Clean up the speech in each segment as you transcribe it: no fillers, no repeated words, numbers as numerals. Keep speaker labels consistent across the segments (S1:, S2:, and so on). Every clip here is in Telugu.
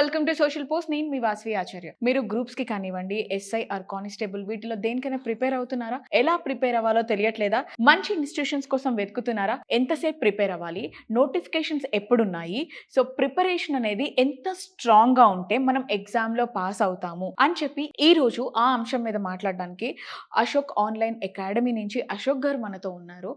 S1: Welcome to social post. నేను మీ వాసవి ఆచార్య. మీరు గ్రూప్స్ కి కానివ్వండి, ఎస్ఐ ఆర్ కానిస్టేబుల్ వీటిలో దేనికైనా ప్రిపేర్ అవుతున్నారా? ఎలా ప్రిపేర్ అవ్వాలో తెలియట్లేదా? మంచి ఇన్స్టిట్యూషన్స్ కోసం వెతుకుతున్నారా? ఎంతసేపు ప్రిపేర్ అవ్వాలి? నోటిఫికేషన్స్ ఎప్పుడున్నాయి? సో ప్రిపరేషన్ అనేది ఎంత స్ట్రాంగ్ గా ఉంటే మనం ఎగ్జామ్ లో పాస్ అవుతాము అని చెప్పి ఈ రోజు ఆ అంశం మీద మాట్లాడడానికి అశోక్ ఆన్లైన్ అకాడమీ నుంచి అశోక్ గారు మనతో ఉన్నారు.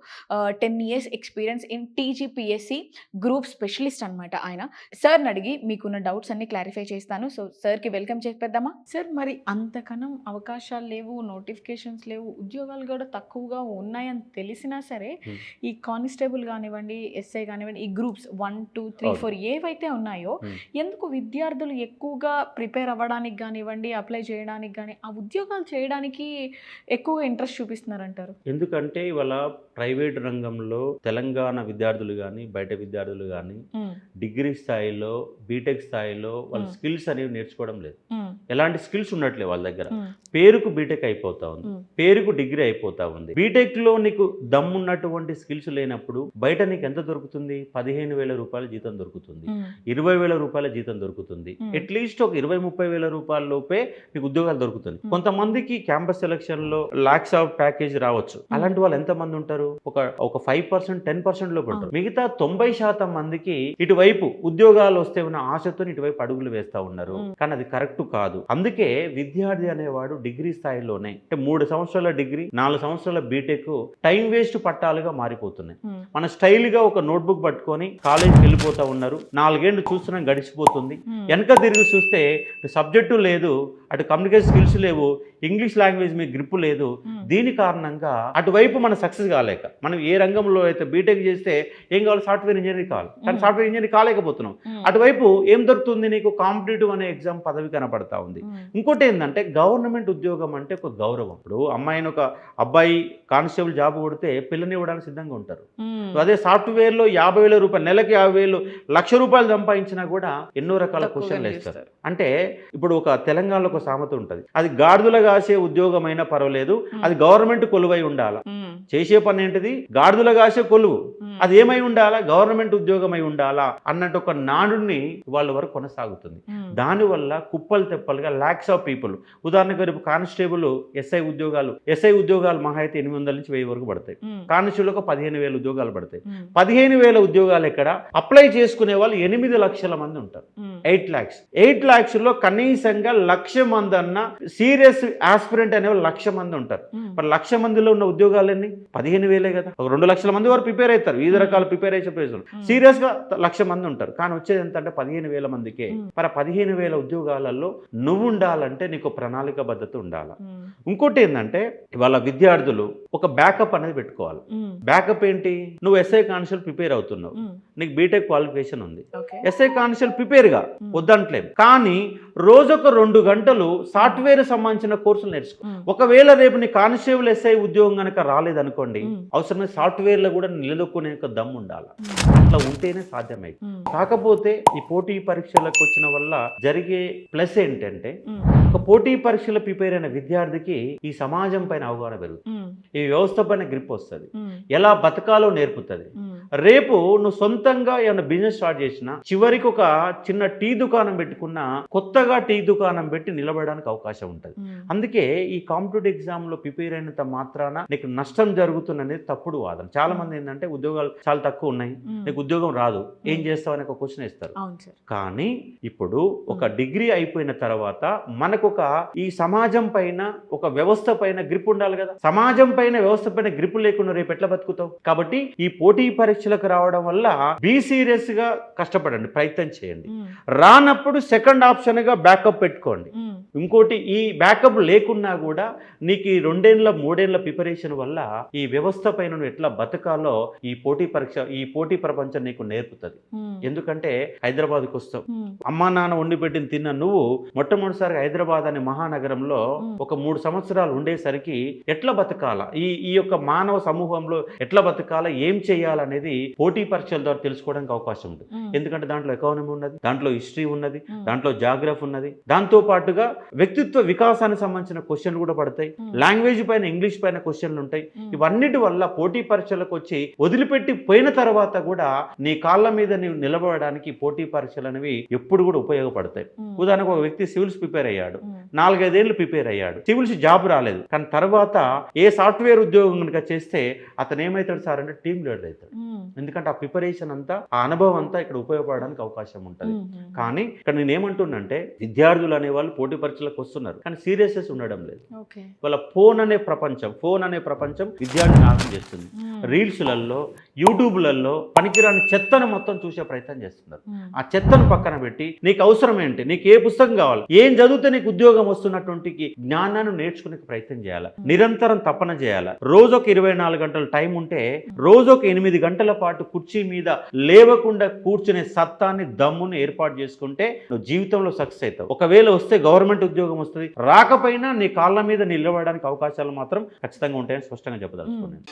S1: 10 years experience in TGPSC group specialist అన్నమాట ఆయన. సార్ అడిగి మీకున్న డౌట్స్ అన్ని క్లారిఫై చేస్తాను. సో సార్కి వెల్కమ్ చేద్దామా? సార్, మరి అంతకనం అవకాశాలు లేవు, నోటిఫికేషన్స్ లేవు, ఉద్యోగాలు కూడా తక్కువగా ఉన్నాయని తెలిసినా సరే ఈ కానిస్టేబుల్ కానివ్వండి, ఎస్ఐ కానివ్వండి, ఈ గ్రూప్స్ 1, 2, 3, 4 ఏవైతే ఉన్నాయో ఎందుకు విద్యార్థులు ఎక్కువగా ప్రిపేర్ అవ్వడానికి కానివ్వండి, అప్లై చేయడానికి కానీ, ఆ ఉద్యోగాలు చేయడానికి ఎక్కువగా ఇంట్రెస్ట్ చూపిస్తున్నారంటారు?
S2: ఎందుకంటే ఇవాళ ప్రైవేట్ రంగంలో తెలంగాణ విద్యార్థులు కానీ బయట విద్యార్థులు కానీ డిగ్రీ స్థాయిలో బీటెక్ స్థాయిలో వాళ్ళ స్కిల్స్ అనేవి నేర్చుకోవడం లేదు. ఎలాంటి స్కిల్స్ ఉండట్లేదు వాళ్ళ దగ్గర. పేరుకు బీటెక్ అయిపోతా ఉంది, పేరుకు డిగ్రీ అయిపోతా ఉంది. బీటెక్ లో నీకు దమ్మున్నటువంటి స్కిల్స్ లేనప్పుడు బయట నీకు ఎంత దొరుకుతుంది? 15,000 రూపాయల జీతం దొరుకుతుంది, 20,000 రూపాయల జీతం దొరుకుతుంది. అట్లీస్ట్ ఒక 20-30,000 రూపాయల లోపే నీకు ఉద్యోగాలు దొరుకుతుంది. కొంతమందికి క్యాంపస్ సెలక్షన్ లో లాక్స్ ఆఫ్ ప్యాకేజ్ రావచ్చు. అలాంటి వాళ్ళు ఎంత మంది ఉంటారు? ఒక 5%, 10% లోపు ఉంటారు. మిగతా 90% మందికి ఇటువైపు ఉద్యోగాలు వస్తే ఉన్న ఆశతో ఇటువైపు అడుగులు వేస్తా ఉన్నారు. కానీ అది కరెక్ట్ కాదు. అందుకే విద్యార్థి అనేవాడు డిగ్రీ స్థాయిలోనే, అంటే 3 సంవత్సరాల డిగ్రీ, 4 సంవత్సరాల బీటెక్ టైం వేస్ట్ పట్టాలుగా మారిపోతున్నాయి. మన స్టైల్ గా ఒక నోట్బుక్ పట్టుకొని కాలేజీకి వెళ్ళిపోతా ఉన్నారు. 4 ఏళ్ళు చూస్తున్నా గడిచిపోతుంది. వెనక తిరిగి చూస్తే సబ్జెక్టు లేదు, అటు కమ్యూనికేషన్ స్కిల్స్ లేవు, ఇంగ్లీష్ లాంగ్వేజ్ మీద గ్రిప్ లేదు. దీని కారణంగా అటువైపు మనం సక్సెస్ కాలేక, మనం ఏ రంగంలో అయితే బీటెక్ చేస్తే ఏం కావాలి? సాఫ్ట్వేర్ ఇంజనీరింగ్ కావాలి, కానీ సాఫ్ట్వేర్ ఇంజనీరింగ్ కాలేకపోతున్నాం. అటువైపు ఏం దొరుకుతుంది నీకు? కాంపిటేటివ్ అనే ఎగ్జామ్ పదవి కనపడతా ఉంది. ఇంకోటి ఏంటంటే గవర్నమెంట్ ఉద్యోగం అంటే ఒక గౌరవం. ఇప్పుడు అమ్మాయిని ఒక అబ్బాయి కానిస్టేబుల్ జాబ్ కొడితే పిల్లని ఇవ్వడానికి సిద్ధంగా ఉంటారు. అదే సాఫ్ట్వేర్ లో 50,000 రూపాయలు, నెలకి 50,000, ₹1,00,000 సంపాదించినా కూడా ఎన్నో రకాల క్వశ్చన్లు వేస్తారు. అంటే ఇప్పుడు ఒక తెలంగాణలో ఒక సామెత ఉంటుంది, అది గాడిదలు కాసే ఉద్యోగం అయినా పర్వాలేదు, అది గవర్నమెంట్ కొలువై ఉండాలా. చేసే పని ఏంటిది? గాడిదలు కాసే కొలువు. అది ఏమై ఉండాలా? గవర్నమెంట్ ఉద్యోగం అయి ఉండాలా అన్నట్టు ఒక నాడుని వాళ్ళ వరకు కొనసాగుతుంది. దానివల్ల కుప్పలు తెప్పలుగా లాక్స్ ఆఫ్ పీపుల్, ఉదాహరణకు రేపు కానిస్టేబుల్ ఎస్ఐ ఉద్యోగాలు మహా అయితే 800 నుంచి 1000 వరకు పడతాయి. కానిస్టేబుల్ 15,000 ఉద్యోగాలు పడతాయి. 15,000 ఉద్యోగాలు ఎక్కడ? అప్లై చేసుకునే వాళ్ళు 8 లక్షల మంది ఉంటారు. 8 lakhs లో కనీసంగా 1,00,000 మంది అన్న సీరియస్ ఆస్పిరెంట్ అనే వాళ్ళు 1,00,000 మంది ఉంటారు. మరి 1,00,000 మందిలో ఉన్న ఉద్యోగాలన్నీ 15,000 కదా. ఒక 2 లక్షల మంది వరకు ప్రిపేర్ అవుతారు. వివిధ రకాల ప్రిపరేషన్ ప్లేసులు సీరియస్ గా 1,00,000 మంది ఉంటారు. కానీ వచ్చేది ఎంత అంటే 15,000 మందికే. మరి 15,000 ఉద్యోగాలలో నువ్వు ఉండాలంటే నీకు ప్రణాళికాబద్ధత ఉండాలి. ఇంకోటి ఏంటంటే ఇవాళ విద్యార్థులు ఒక బ్యాకప్ అనేది పెట్టుకోవాలి. బ్యాకప్ ఏంటి? నువ్వు ఎస్ఐ కానిస్టేబుల్ ప్రిపేర్ అవుతున్నావు, నీకు బీటెక్ క్వాలిఫికేషన్ ఉంది, ఎస్ఐ కానిస్టేబుల్ ప్రిపేర్ గా వద్దంటలేదు, కానీ రోజొక 2 గంటలు సాఫ్ట్వేర్ సంబంధించిన కోర్సులు నేర్చుకో. ఒకవేళ రేపు నీ కానిస్టేబుల్ ఎస్ఐ ఉద్యోగం కనుక రాలేదనుకోండి, అవసరమైన సాఫ్ట్వేర్ లో కూడా నిలదొక్కునే దమ్ము ఉండాలి. అట్లా ఉంటేనే సాధ్యమైంది. కాకపోతే ఈ పోటీ పరీక్షలకు వచ్చిన వల్ల జరిగే ప్లస్ ఏంటంటే, ఒక పోటీ పరీక్షలు ప్రిపేర్ అయిన విద్యార్థికి ఈ సమాజం పైన అవగాహన పెరుగుతుంది, ఈ వ్యవస్థ పైన గ్రిప్ వస్తుంది, ఎలా బతకాలో నేర్పుతుంది. రేపు నువ్వు సొంతంగా ఏమైనా బిజినెస్ స్టార్ట్ చేసినా, చివరికి ఒక చిన్న టీ దుకాణం పెట్టుకున్నా, కొత్తగా టీ దుకాణం పెట్టి నిలబడడానికి అవకాశం ఉంటుంది. అందుకే ఈ కాంపిటేటివ్ ఎగ్జామ్ లో ప్రిపేర్ అయినంత మాత్రాన నీకు నష్టం జరుగుతుందనేది తప్పుడు వాదన. చాలా మంది ఏంటంటే ఉద్యోగాలు చాలా తక్కువ ఉన్నాయి, నీకు ఉద్యోగం రాదు, ఏం చేస్తావు అనే ఒక క్వశ్చన్ ఇస్తారు. కానీ ఇప్పుడు ఒక డిగ్రీ అయిపోయిన తర్వాత మనకు ఒక ఈ సమాజం పైన, ఒక వ్యవస్థ పైన గ్రిప్ ఉండాలి కదా. సమాజం పైన, వ్యవస్థ పైన గ్రిప్ లేకుండా రేపు ఎట్లా బతుకుతావు? కాబట్టి ఈ పోటీ పరీక్షలకు రావడం వల్ల బీ సీరియస్ గా కష్టపడండి, ప్రయత్నం చేయండి. రానప్పుడు సెకండ్ ఆప్షన్ గా బ్యాకప్ పెట్టుకోండి. ఇంకోటి, ఈ బ్యాకప్ లేకున్నా కూడా నీకు ఈ 2 ఏళ్ల 3 ఏళ్ల ప్రిపరేషన్ వల్ల ఈ వ్యవస్థ పైన నువ్వు ఎట్లా బతకాలో ఈ పోటీ పరీక్ష, ఈ పోటీ ప్రపంచం నీకు నేర్పుతుంది. ఎందుకంటే హైదరాబాద్కి వస్తావు, అమ్మా నాన్న వండి పెట్టిన తిన్న నువ్వు మొట్టమొదటిసారి హైదరాబాద్ అనే మహానగరంలో ఒక 3 సంవత్సరాలు ఉండేసరికి ఎట్లా బతకాలా, ఈ యొక్క మానవ సమూహంలో ఎట్లా బతకాలా, ఏం చేయాలనేది అనేది పోటీ పరీక్షల ద్వారా తెలుసుకోవడానికి అవకాశం ఉంటుంది. ఎందుకంటే దాంట్లో ఎకానమీ ఉన్నది, దాంట్లో హిస్టరీ ఉన్నది, దాంట్లో జాగ్రఫీ ఉన్నది. దాంతో పాటుగా వ్యక్తిత్వ వికాసానికి సంబంధించిన క్వశ్చన్లు కూడా పడతాయి, లాంగ్వేజ్ పైన ఇంగ్లీష్ పైన క్వశ్చన్లు ఉంటాయి. ఇవన్నిటి వల్ల పోటీ పరీక్షలకు వచ్చి వదిలిపెట్టి పోయిన తర్వాత కూడా నీ కాళ్ళ మీద నీవు నిలబడడానికి పోటీ పరీక్షలు అనేవి ఎప్పుడు కూడా ఉపయోగపడతాయి. ఉదాహరణకు ఒక వ్యక్తి సివిల్స్ ప్రిపేర్ అయ్యాడు, 4-5 ఏళ్ళు ప్రిపేర్ అయ్యాడు, సివిల్స్ జాబ్ రాలేదు, కానీ తర్వాత ఏ సాఫ్ట్వేర్ ఉద్యోగం కనుక చేస్తే అతను ఏమవుతాడు సార్ అంటే టీమ్ లీడర్ అవుతాడు. ఎందుకంటే ఆ ప్రిపరేషన్ అంతా, ఆ అనుభవం అంతా ఇక్కడ ఉపయోగపడడానికి అవకాశం ఉంటుంది. కానీ ఇక్కడ నేను ఏమంటున్నంటే విద్యార్థులు అనేవాళ్ళు పోటీ పరీక్షలకు వస్తున్నారు, కానీ సీరియస్నెస్ ఉండడం లేదు. వాళ్ళ ఫోన్ అనే ప్రపంచం విద్యార్థిని నాశనం చేస్తుంది. రీల్స్లలో, యూట్యూబ్లలో పనికిరాని చెత్తను మొత్తం చూసే ప్రయత్నం చేస్తున్నారు. ఆ చెత్తను పక్కన పెట్టి నీకు అవసరం ఏంటి, నీకు ఏ పుస్తకం కావాలి, ఏం చదివితే నీకు ఉద్యోగం వస్తున్నటువంటి జ్ఞానాన్ని నేర్చుకునే ప్రయత్నం చేయాలి, నిరంతరం తపన చేయాలి. రోజుకు 24 గంటల టైం ఉంటే రోజుకు 8 గంటల పాటు కుర్చీ మీద లేవకుండా కూర్చునే సత్తాన్ని, దమ్ముని ఏర్పాటు చేసుకుంటే నువ్వు జీవితంలో సక్సెస్ అవుతావు. ఒకవేళ వస్తే గవర్నమెంట్ ఉద్యోగం వస్తుంది, రాకపోయినా నీ కాళ్ళ మీద నిలబడడానికి అవకాశాలు మాత్రం ఖచ్చితంగా ఉంటాయని స్పష్టంగా చెప్పదలుచుకున్నాను.